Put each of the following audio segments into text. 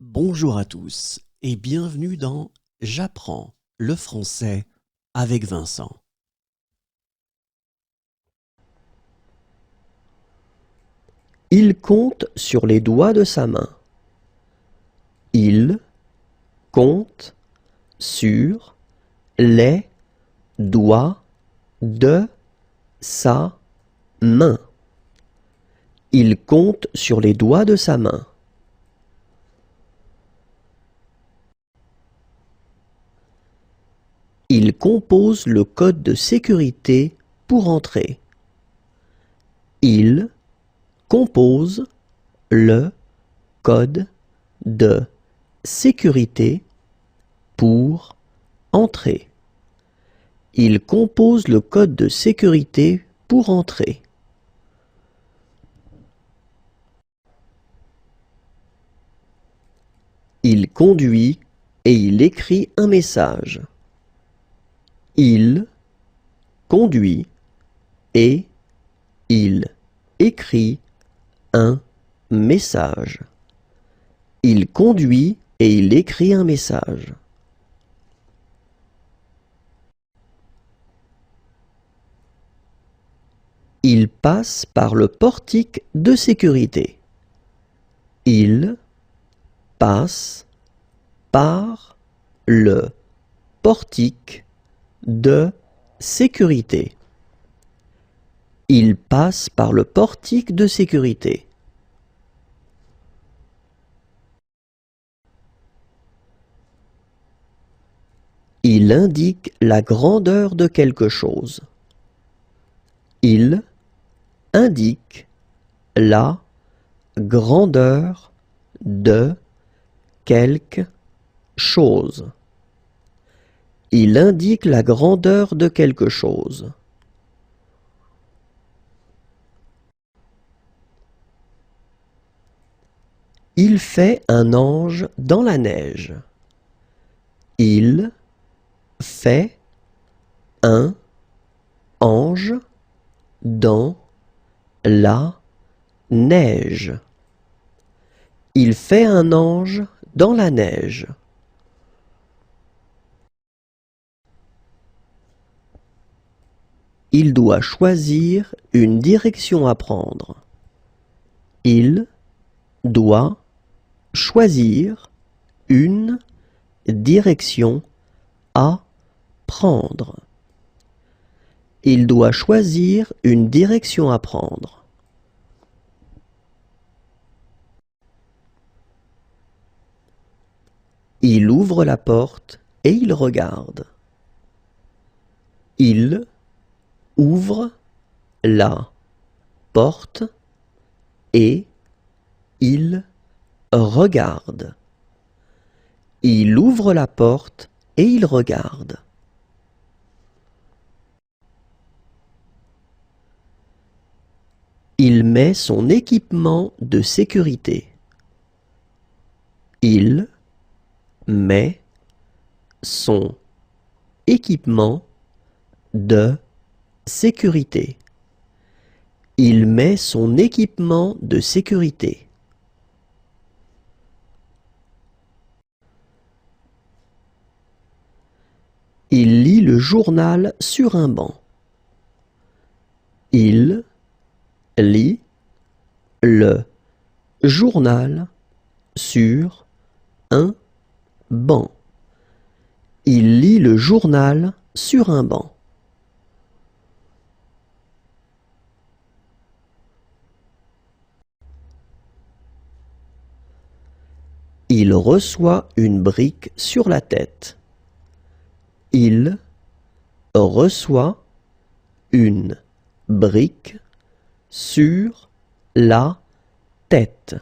Bonjour à tous et bienvenue dans J'apprends le français avec Vincent. Il compte sur les doigts de sa main. Il compte sur les doigts de sa main. Il compte sur les doigts de sa main. Il compose le code de sécurité pour entrer. Il compose le code de sécurité pour entrer. Il compose le code de sécurité pour entrer. Il conduit et il écrit un message. Il conduit et il écrit un message. Il conduit et il écrit un message. Il passe par le portique de sécurité. Il passe par le portique de sécurité. Il passe par le portique de sécurité. Il indique la grandeur de quelque chose. Il indique la grandeur de quelque chose. Il indique la grandeur de quelque chose. Il fait un ange dans la neige. Il fait un ange dans la neige. Il fait un ange dans la neige. Il doit choisir une direction à prendre. Il doit choisir une direction à prendre. Il doit choisir une direction à prendre. Il ouvre la porte et il regarde. Il ouvre la porte et il regarde. Il ouvre la porte et il regarde. Il met son équipement de sécurité. Il met son équipement de sécurité. Il met son équipement de sécurité. Il lit le journal sur un banc. Il lit le journal sur un banc. Il lit le journal sur un banc. Il reçoit une brique sur la tête. Il reçoit une brique sur la tête.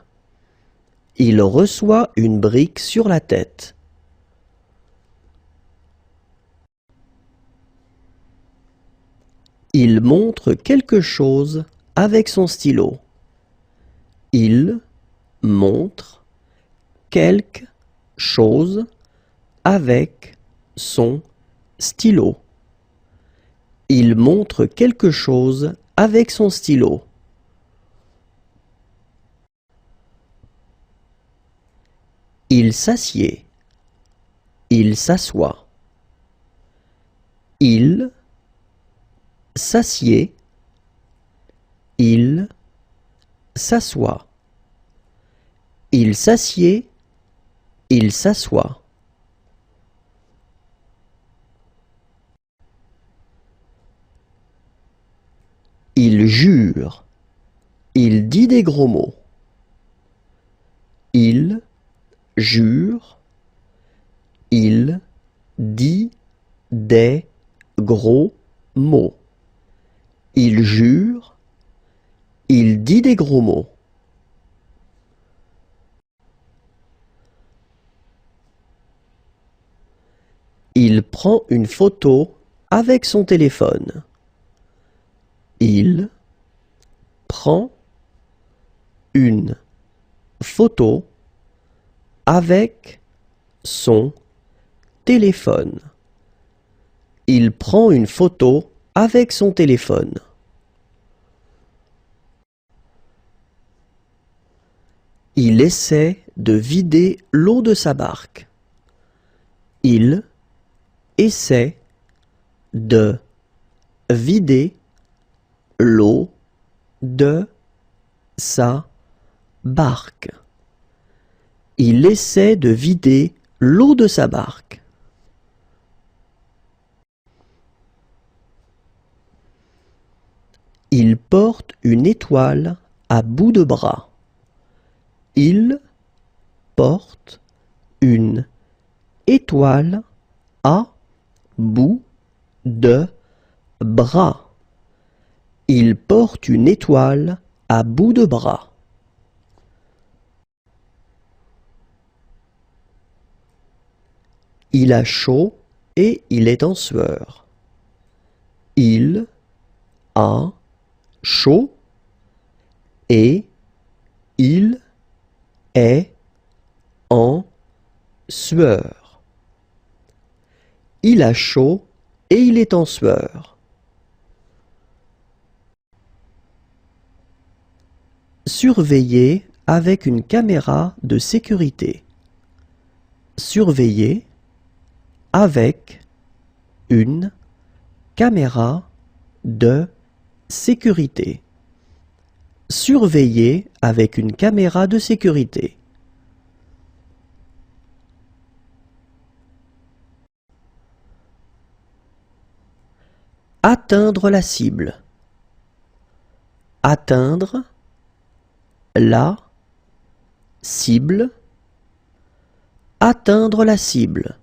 Il reçoit une brique sur la tête. Il montre quelque chose avec son stylo. Il montre quelque chose avec son stylo. Il montre quelque chose avec son stylo. Il s'assied. Il s'assoit. Il s'assied. Il s'assoit. Il s'assied. Il s'assoit. Il jure. Il dit des gros mots. Il jure. Il dit des gros mots. Il jure. Il dit des gros mots. Il prend une photo avec son téléphone. Il prend une photo avec son téléphone. Il prend une photo avec son téléphone. Il essaie de vider l'eau de sa barque. Il essaie de vider l'eau de sa barque. Il essaie de vider l'eau de sa barque. Il porte une étoile à bout de bras. Il porte une étoile à bout de bras. Il porte une étoile à bout de bras. Il a chaud et il est en sueur. Il a chaud et il est en sueur. Il a chaud et il est en sueur. Surveiller avec une caméra de sécurité. Surveiller avec une caméra de sécurité. Surveiller avec une caméra de sécurité. Atteindre la cible. Atteindre la cible. Atteindre la cible.